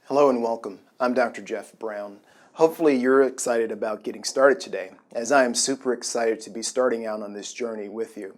Hello and welcome. I'm Dr. Jeff Brown. Hopefully you're excited about getting started today, as I am super excited to be starting out on this journey with you.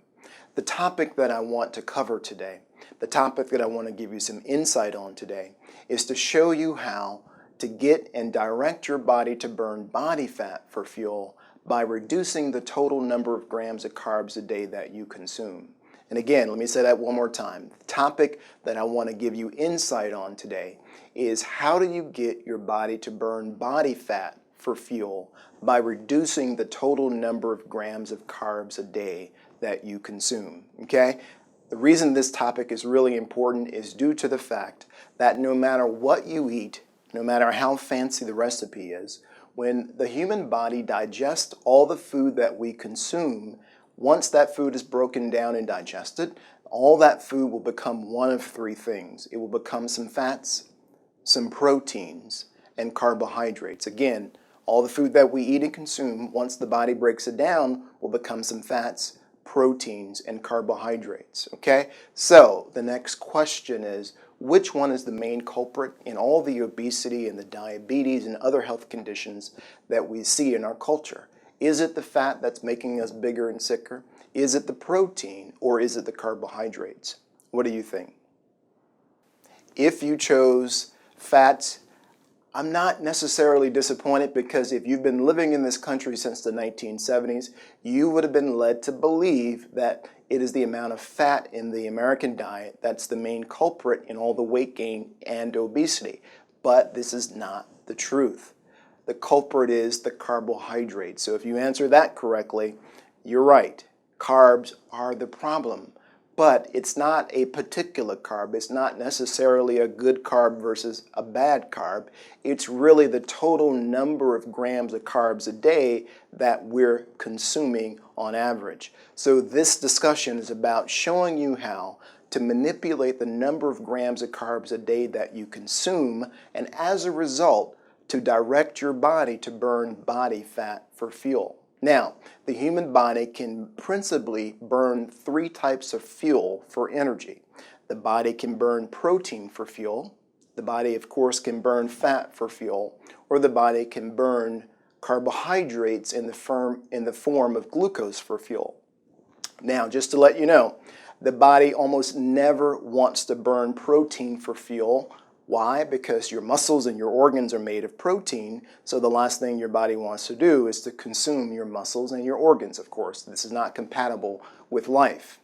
The topic that I want to cover today, the topic that I want to give you some insight on today, is to show you how to get and direct your body to burn body fat for fuel by reducing the total number of grams of carbs a day that you consume. And again, let me say that one more time. The topic that I want to give you insight on today is how do you get your body to burn body fat for fuel by reducing the total number of grams of carbs a day that you consume, okay? The reason this topic is really important is due to the fact that no matter what you eat, no matter how fancy the recipe is, when the human body digests all the food that we consume, once that food is broken down and digested, all that food will become one of three things. It will become some fats, some proteins, and carbohydrates. Again, all the food that we eat and consume, once the body breaks it down, will become some fats, proteins, and carbohydrates. Okay? So the next question is, which one is the main culprit in all the obesity and the diabetes and other health conditions that we see in our culture? Is it the fat that's making us bigger and sicker? Is it the protein, or is it the carbohydrates? What do you think? If you chose fats, I'm not necessarily disappointed, because if you've been living in this country since the 1970s, you would have been led to believe that it is the amount of fat in the American diet that's the main culprit in all the weight gain and obesity. But this is not the truth. The culprit is the carbohydrates. So if you answer that correctly, you're right. Carbs are the problem. But it's not a particular carb. It's not necessarily a good carb versus a bad carb. It's really the total number of grams of carbs a day that we're consuming on average. So this discussion is about showing you how to manipulate the number of grams of carbs a day that you consume, and as a result, to direct your body to burn body fat for fuel. Now, the human body can principally burn three types of fuel for energy. The body can burn protein for fuel. The body, of course, can burn fat for fuel, or the body can burn carbohydrates in the form of glucose for fuel. Now, just to let you know, the body almost never wants to burn protein for fuel. Why? Because your muscles and your organs are made of protein, so the last thing your body wants to do is to consume your muscles and your organs, of course. This is not compatible with life.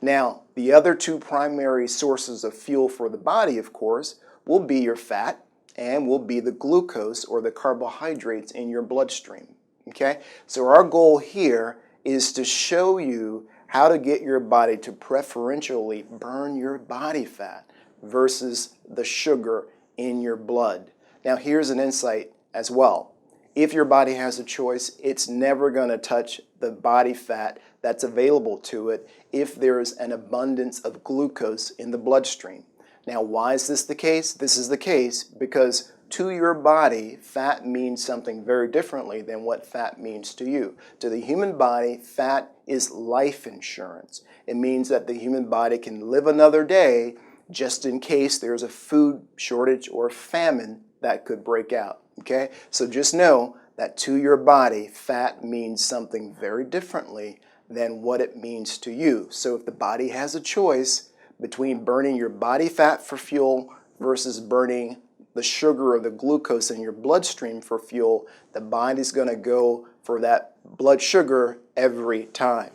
Now, the other two primary sources of fuel for the body, of course, will be your fat and will be the glucose or the carbohydrates in your bloodstream. Okay? So our goal here is to show you how to get your body to preferentially burn your body fat versus the sugar in your blood. Now here's an insight as well. If your body has a choice, it's never going to touch the body fat that's available to it if there's an abundance of glucose in the bloodstream. Now why is this the case? This is the case because to your body, fat means something very differently than what fat means to you. To the human body, fat is life insurance. It means that the human body can live another day just in case there's a food shortage or famine that could break out, okay? So just know that to your body, fat means something very differently than what it means to you. So if the body has a choice between burning your body fat for fuel versus burning the sugar or the glucose in your bloodstream for fuel, the body's gonna go for that blood sugar every time.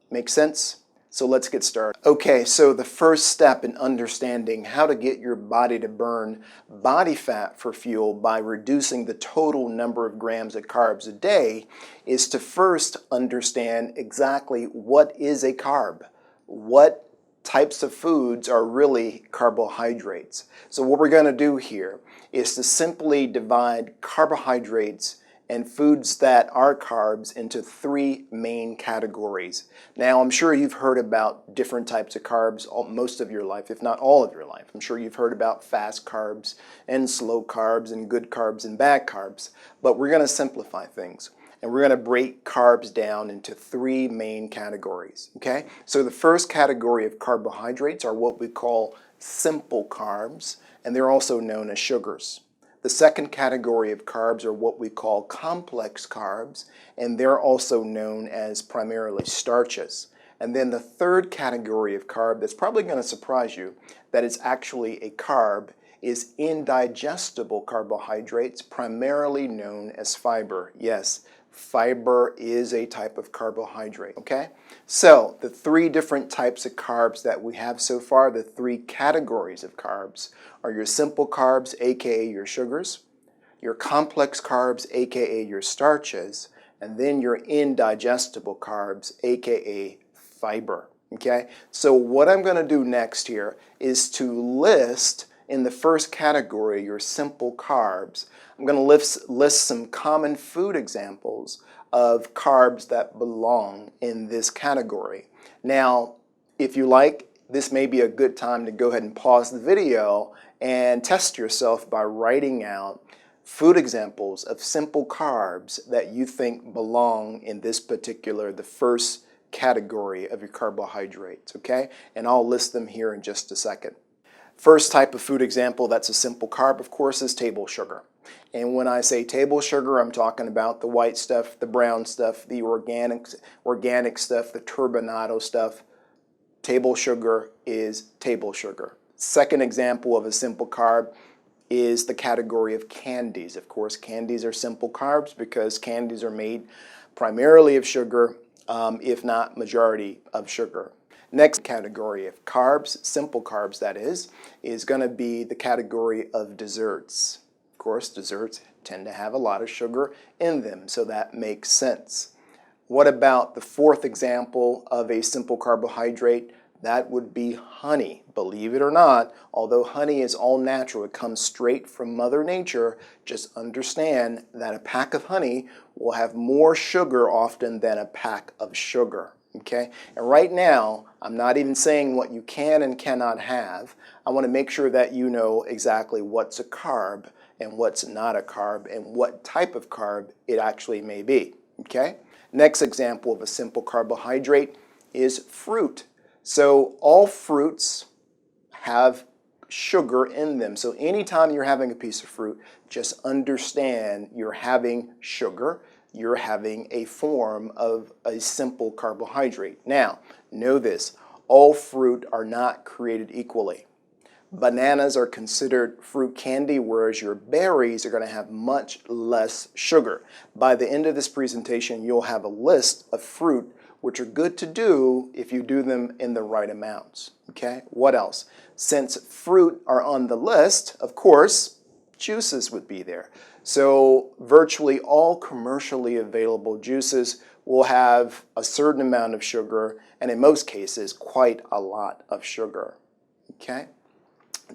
Make sense? So let's get started. Okay, so the first step in understanding how to get your body to burn body fat for fuel by reducing the total number of grams of carbs a day is to first understand exactly what is a carb. What types of foods are really carbohydrates. So what we're going to do here is to simply divide carbohydrates and foods that are carbs into three main categories. Now, I'm sure you've heard about different types of carbs most of your life, if not all of your life. I'm sure you've heard about fast carbs and slow carbs and good carbs and bad carbs, but we're going to simplify things. And we're going to break carbs down into three main categories, okay? So the first category of carbohydrates are what we call simple carbs, and they're also known as sugars. The second category of carbs are what we call complex carbs, and they're also known as primarily starches. And then the third category of carb that's probably going to surprise you, that it's actually a carb, is indigestible carbohydrates, primarily known as fiber. Yes, fiber is a type of carbohydrate, okay? So the three different types of carbs that we have so far, the three categories of carbs, are your simple carbs, aka your sugars, your complex carbs, aka your starches, and then your indigestible carbs, aka fiber, okay? So what I'm going to do next here is to list in the first category, your simple carbs. I'm going to list some common food examples of carbs that belong in this category. Now, if you like, this may be a good time to go ahead and pause the video and test yourself by writing out food examples of simple carbs that you think belong in this particular, the first category of your carbohydrates, okay? And I'll list them here in just a second. First type of food example that's a simple carb, of course, is table sugar. And when I say table sugar, I'm talking about the white stuff, the brown stuff, the organic stuff, the turbinado stuff. Table sugar is table sugar. Second example of a simple carb is the category of candies. Of course, candies are simple carbs because candies are made primarily of sugar, if not majority of sugar. Next category of carbs, simple carbs that is going to be the category of desserts. Of course, desserts tend to have a lot of sugar in them, so that makes sense. What about the fourth example of a simple carbohydrate? That would be honey. Believe it or not, although honey is all natural, it comes straight from Mother Nature, just understand that a pack of honey will have more sugar often than a pack of sugar. Okay? And right now, I'm not even saying what you can and cannot have. I want to make sure that you know exactly what's a carb and what's not a carb and what type of carb it actually may be. Okay? Next example of a simple carbohydrate is fruit. So all fruits have sugar in them. So anytime you're having a piece of fruit, just understand you're having sugar. You're having a form of a simple carbohydrate. Now, know this, all fruit are not created equally. Bananas are considered fruit candy, whereas your berries are going to have much less sugar. By the end of this presentation, you'll have a list of fruit which are good to do if you do them in the right amounts. Okay, what else? Since fruit are on the list, of course, juices would be there. So virtually all commercially available juices will have a certain amount of sugar, and in most cases, quite a lot of sugar. Okay?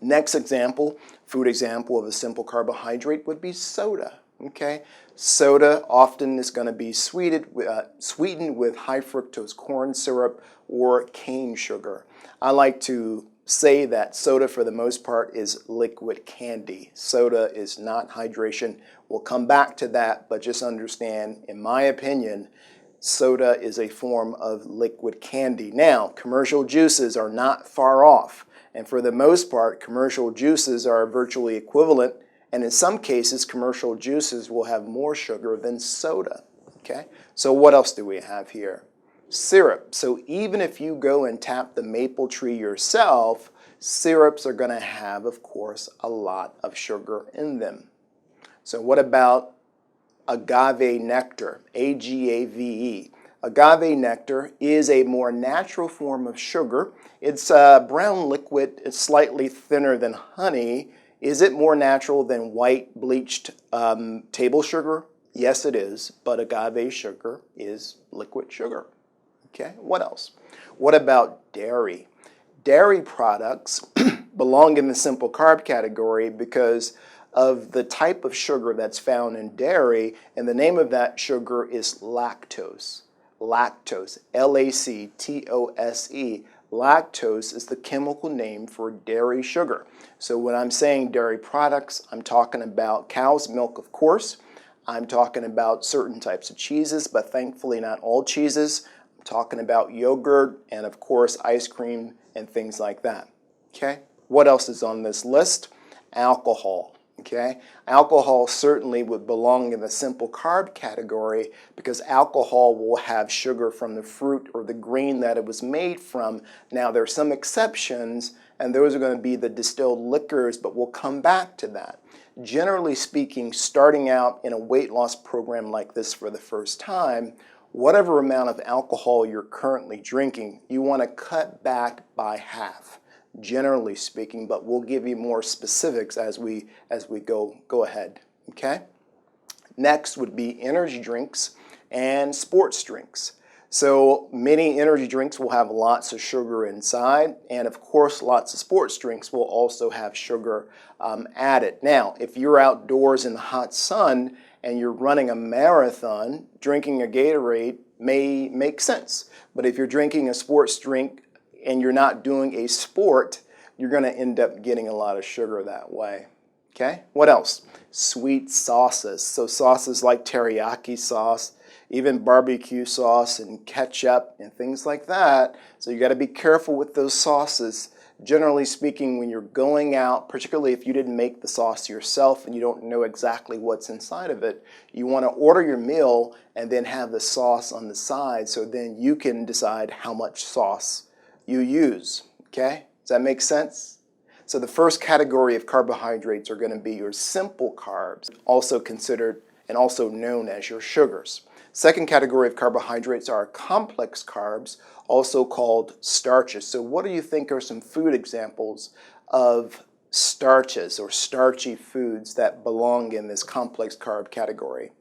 Next example, food example of a simple carbohydrate would be soda. Okay? Soda often is going to be sweetened with high fructose corn syrup or cane sugar. I like to say that soda for the most part is liquid candy. Soda is not hydration. We'll come back to that, but just understand, in my opinion, soda is a form of liquid candy. Now, commercial juices are not far off, and for the most part, commercial juices are virtually equivalent, and in some cases, commercial juices will have more sugar than soda. Okay? So what else do we have here? Syrup. So even if you go and tap the maple tree yourself, syrups are going to have, of course, a lot of sugar in them. So what about agave nectar, A-G-A-V-E? Agave nectar is a more natural form of sugar. It's a brown liquid. It's slightly thinner than honey. Is it more natural than white bleached table sugar? Yes, it is, but agave sugar is liquid sugar. Okay, what else? What about dairy? Dairy products belong in the simple carb category because of the type of sugar that's found in dairy, and the name of that sugar is lactose. Lactose, L-A-C-T-O-S-E. Lactose is the chemical name for dairy sugar. So when I'm saying dairy products, I'm talking about cow's milk, of course. I'm talking about certain types of cheeses, but thankfully not all cheeses. I'm talking about yogurt and, of course, ice cream and things like that. Okay? What else is on this list? alcohol. Okay, alcohol certainly would belong in the simple carb category because alcohol will have sugar from the fruit or the grain that it was made from. Now, there are some exceptions, and those are going to be the distilled liquors, but we'll come back to that. Generally speaking, starting out in a weight loss program like this for the first time, whatever amount of alcohol you're currently drinking, you want to cut back by half, generally speaking, but we'll give you more specifics as we go ahead. Okay? Next would be energy drinks and sports drinks. So many energy drinks will have lots of sugar inside, and of course lots of sports drinks will also have sugar added. Now, if you're outdoors in the hot sun and you're running a marathon, drinking a Gatorade may make sense. But if you're drinking a sports drink and you're not doing a sport, you're going to end up getting a lot of sugar that way. Okay, what else? Sweet sauces. So sauces like teriyaki sauce, even barbecue sauce and ketchup and things like that. So you got to be careful with those sauces. Generally speaking, when you're going out, particularly if you didn't make the sauce yourself and you don't know exactly what's inside of it, you want to order your meal and then have the sauce on the side so then you can decide how much sauce you use. Okay, does that make sense? So the first category of carbohydrates are going to be your simple carbs, also considered and also known as your sugars. Second category of carbohydrates are complex carbs, also called starches. So what do you think are some food examples of starches or starchy foods that belong in this complex carb category?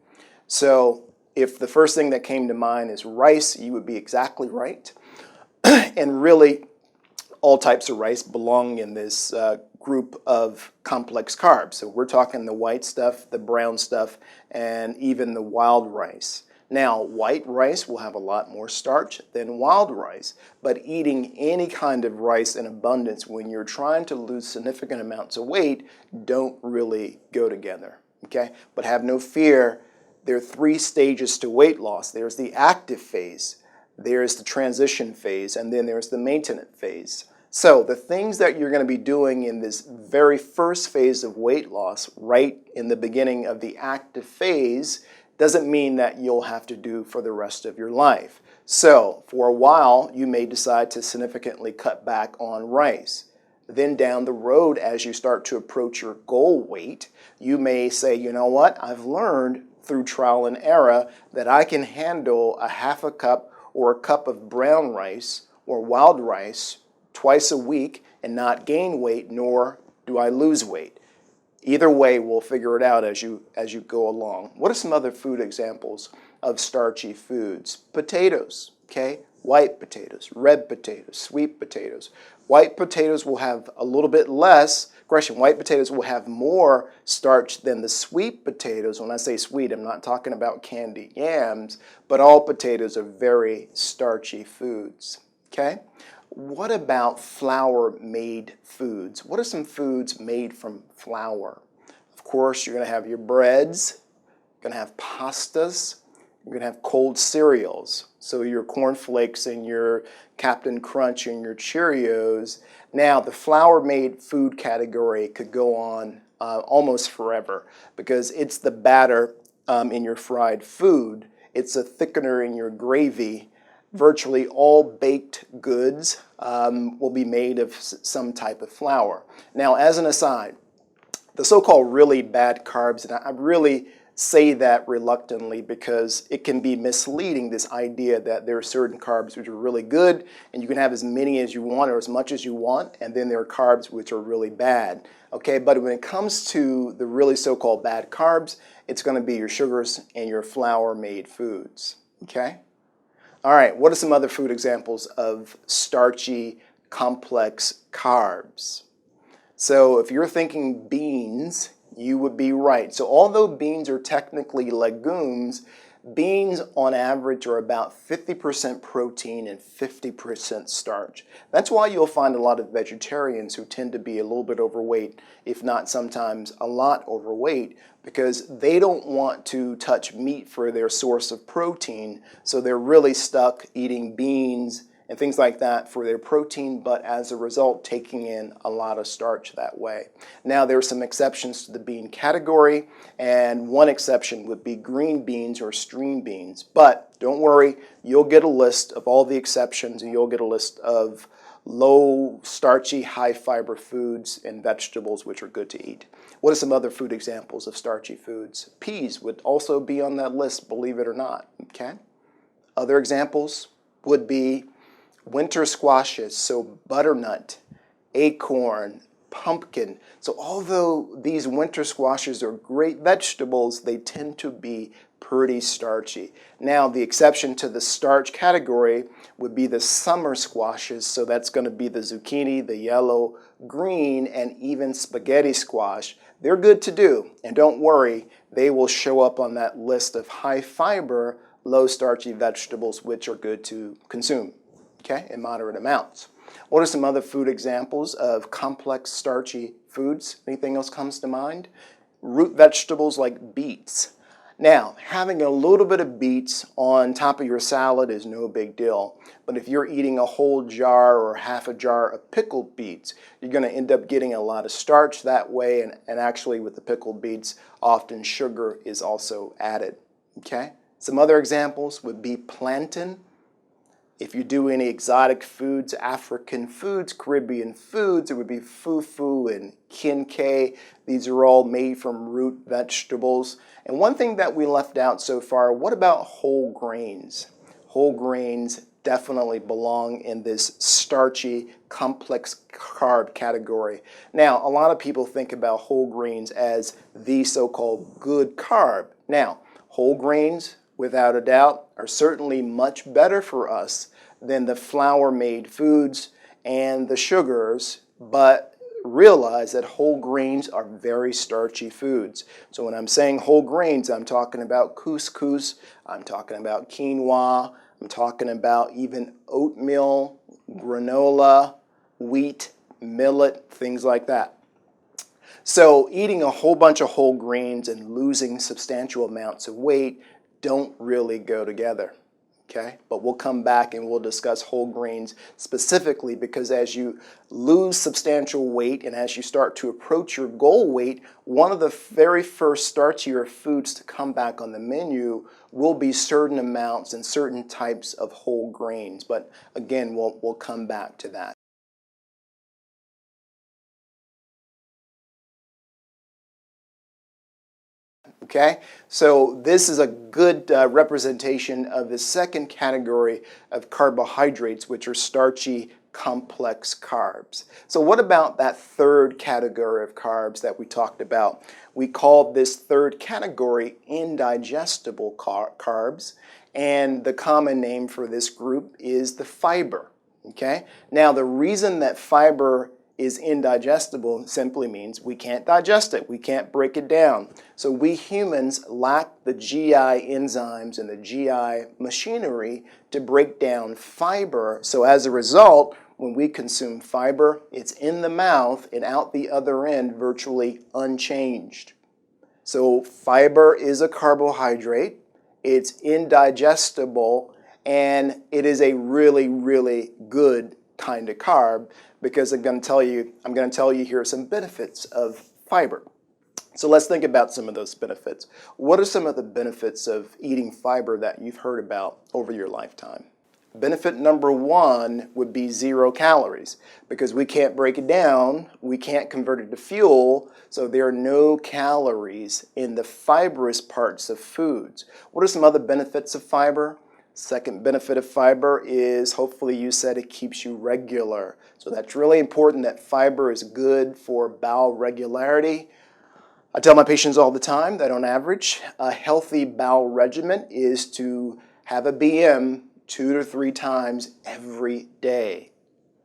So if the first thing that came to mind is rice, you would be exactly right. And really, all types of rice belong in this group of complex carbs. So we're talking the white stuff, the brown stuff, and even the wild rice. Now, white rice will have a lot more starch than wild rice, but eating any kind of rice in abundance when you're trying to lose significant amounts of weight don't really go together, okay? But have no fear, there are 3 stages to weight loss. There's the active phase, there's the transition phase, and then there's the maintenance phase. So the things that you're going to be doing in this very first phase of weight loss, right in the beginning of the active phase, doesn't mean that you'll have to do for the rest of your life. So for a while, you may decide to significantly cut back on rice. Then down the road, as you start to approach your goal weight, you may say, you know what, I've learned through trial and error that I can handle a half a cup or a cup of brown rice or wild rice twice a week and not gain weight, nor do I lose weight. Either way, we'll figure it out as you go along. What are some other food examples of starchy foods? Potatoes, okay? White potatoes, red potatoes, sweet potatoes. White potatoes will have a little bit less, white potatoes will have more starch than the sweet potatoes. When I say sweet, I'm not talking about candied yams, but all potatoes are very starchy foods, okay? What about flour-made foods? What are some foods made from flour? Of course, you're going to have your breads, you're going to have pastas, you're going to have cold cereals. So your cornflakes and your Captain Crunch and your Cheerios. Now, the flour-made food category could go on almost forever because it's the batter in your fried food. It's a thickener in your gravy. Virtually all baked goods will be made of some type of flour. Now, as an aside, the so-called really bad carbs, and I really say that reluctantly because it can be misleading, this idea that there are certain carbs which are really good and you can have as many as you want or as much as you want, and then there are carbs which are really bad. Okay, but when it comes to the really so-called bad carbs, it's going to be your sugars and your flour-made foods. Okay? All right, what are some other food examples of starchy, complex carbs? So if you're thinking beans, you would be right. So although beans are technically legumes, beans on average are about 50% protein and 50% starch. That's why you'll find a lot of vegetarians who tend to be a little bit overweight, if not sometimes a lot overweight, because they don't want to touch meat for their source of protein, so they're really stuck eating beans and things like that for their protein, but as a result, taking in a lot of starch that way. Now, there are some exceptions to the bean category, and one exception would be green beans or string beans. But don't worry, you'll get a list of all the exceptions, and you'll get a list of low starchy, high fiber foods and vegetables which are good to eat. What are some other food examples of starchy foods? Peas would also be on that list, believe it or not. Okay. Other examples would be winter squashes, so butternut, acorn, pumpkin. So although these winter squashes are great vegetables, they tend to be pretty starchy. Now, the exception to the starch category would be the summer squashes, so that's going to be the zucchini, the yellow, green, and even spaghetti squash. They're good to do, and don't worry, they will show up on that list of high fiber, low starchy vegetables which are good to consume, okay, in moderate amounts. What are some other food examples of complex starchy foods? Anything else comes to mind? Root vegetables like beets. Now, having a little bit of beets on top of your salad is no big deal, but if you're eating a whole jar or half a jar of pickled beets, you're going to end up getting a lot of starch that way, and actually with the pickled beets, often sugar is also added. Okay? Some other examples would be plantain. If you do any exotic foods, African foods, Caribbean foods, it would be fufu and kinke. These are all made from root vegetables. And one thing that we left out so far, what about whole grains? Whole grains definitely belong in this starchy, complex carb category. Now, a lot of people think about whole grains as the so-called good carb. Now, whole grains, without a doubt, are certainly much better for us than the flour-made foods and the sugars, but realize that whole grains are very starchy foods. So when I'm saying whole grains, I'm talking about couscous, I'm talking about quinoa, I'm talking about even oatmeal, granola, wheat, millet, things like that. So eating a whole bunch of whole grains and losing substantial amounts of weight don't really go together, okay? But we'll come back and we'll discuss whole grains specifically, because as you lose substantial weight and as you start to approach your goal weight, one of the very first starchier foods to come back on the menu will be certain amounts and certain types of whole grains. But again, we'll come back to that. Okay, so this is a good representation of the second category of carbohydrates, which are starchy, complex carbs. So what about that third category of carbs that we talked about? We called this third category indigestible carbs, and the common name for this group is the fiber. Okay, now the reason that fiber is indigestible simply means we can't digest it, we can't break it down. So we humans lack the GI enzymes and the GI machinery to break down fiber. So as a result, when we consume fiber, it's in the mouth and out the other end virtually unchanged. So fiber is a carbohydrate, it's indigestible, and it is a really, really good kind of carb, because I'm going to tell you here are some benefits of fiber. So let's think about some of those benefits. What are some of the benefits of eating fiber that you've heard about over your lifetime? Benefit number one would be 0 calories, because we can't break it down, we can't convert it to fuel, so there are no calories in the fibrous parts of foods. What are some other benefits of fiber? Second benefit of fiber is, hopefully you said, it keeps you regular. So that's really important, that fiber is good for bowel regularity. I tell my patients all the time that on average, a healthy bowel regimen is to have a BM 2 to 3 times every day.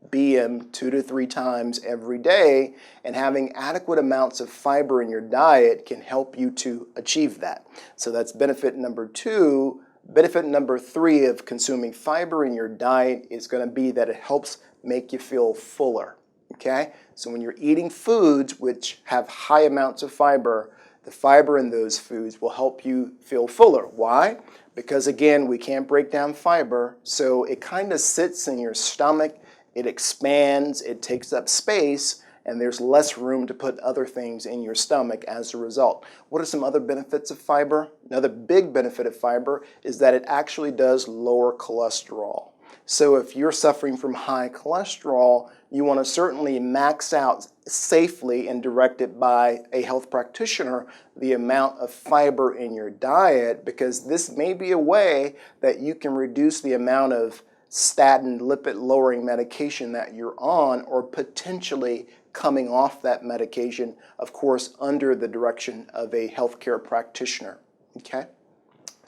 BM 2 to 3 times every day, and having adequate amounts of fiber in your diet can help you to achieve that. So that's benefit number 2. Benefit number 3 of consuming fiber in your diet is going to be that it helps make you feel fuller. Okay? So when you're eating foods which have high amounts of fiber, The fiber in those foods will help you feel fuller. Why? Because again, we can't break down fiber, so it kind of sits in your stomach, it expands, it takes up space, and there's less room to put other things in your stomach as a result. What are some other benefits of fiber? Another big benefit of fiber is that it actually does lower cholesterol. So if you're suffering from high cholesterol, you want to certainly max out safely and directed by a health practitioner the amount of fiber in your diet, because this may be a way that you can reduce the amount of statin lipid lowering medication that you're on, or potentially coming off that medication, of course, under the direction of a healthcare practitioner. Okay?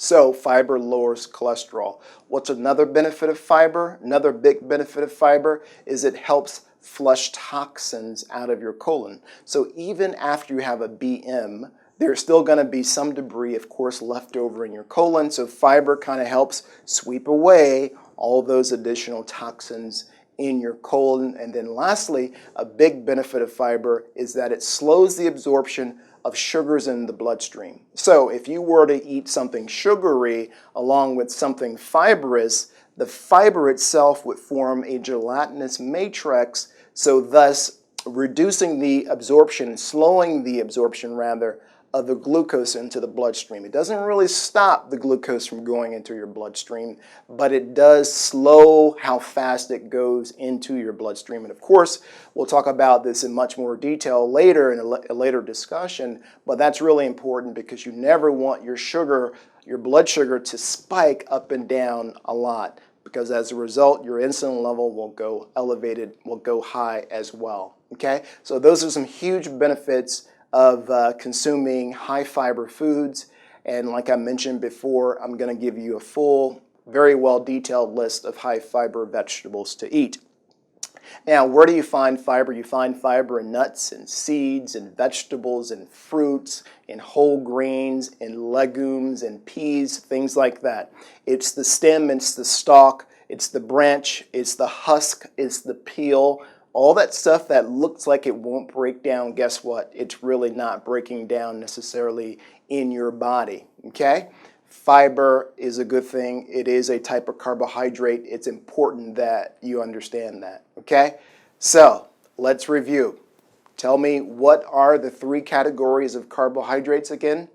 So fiber lowers cholesterol. What's another benefit of fiber? Another big benefit of fiber is it helps flush toxins out of your colon. So even after you have a BM, there's still going to be some debris, of course, left over in your colon. So fiber kind of helps sweep away all those additional toxins in your colon. And then lastly, a big benefit of fiber is that it slows the absorption of sugars in the bloodstream. So if you were to eat something sugary along with something fibrous, the fiber itself would form a gelatinous matrix, so thus reducing the absorption, slowing the absorption rather, of the glucose into the bloodstream. It doesn't really stop the glucose from going into your bloodstream, but it does slow how fast it goes into your bloodstream. And of course, we'll talk about this in much more detail later in a later discussion, but that's really important because you never want your sugar, your blood sugar, to spike up and down a lot, because as a result, your insulin level will go elevated, will go high as well. Okay, so those are some huge benefits of consuming high fiber foods. And like I mentioned before, I'm going to give you a full, very well detailed list of high fiber vegetables to eat. Now, where do you find fiber? You find fiber in nuts and seeds and vegetables and fruits, in whole grains, in legumes and peas, things like that. It's the stem, it's the stalk, it's the branch, it's the husk, it's the peel. All that stuff that looks like it won't break down, guess what? It's really not breaking down necessarily in your body, okay? Fiber is a good thing. It is a type of carbohydrate. It's important that you understand that, okay? So let's review. Tell me, what are the three categories of carbohydrates again?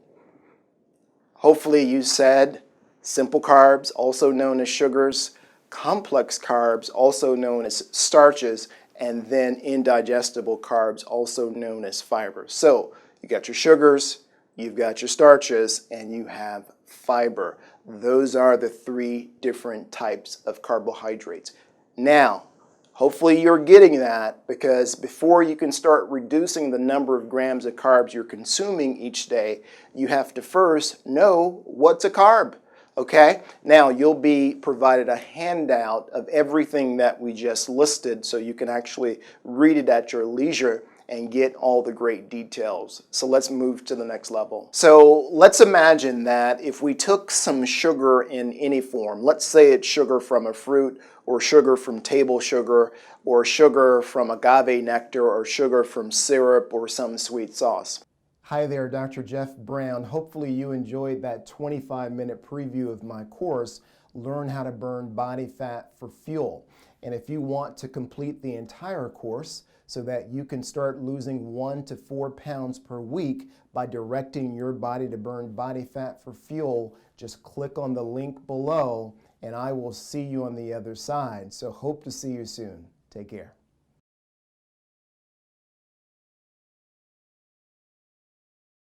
Hopefully you said simple carbs, also known as sugars, complex carbs, also known as starches, and then indigestible carbs, also known as fibers. So you got your sugars, you've got your starches, and you have fiber. Those are the three different types of carbohydrates. Now, hopefully you're getting that, because before you can start reducing the number of grams of carbs you're consuming each day, you have to first know what's a carb. Okay, now you'll be provided a handout of everything that we just listed, so you can actually read it at your leisure and get all the great details. So let's move to the next level. So let's imagine that if we took some sugar in any form, let's say it's sugar from a fruit, or sugar from table sugar, or sugar from agave nectar, or sugar from syrup, or some sweet sauce. Hi there, Dr. Jeff Brown. Hopefully you enjoyed that 25-minute preview of my course, Learn How to Burn Body Fat for Fuel. And if you want to complete the entire course so that you can start losing 1 to 4 pounds per week by directing your body to burn body fat for fuel, just click on the link below and I will see you on the other side. So hope to see you soon. Take care.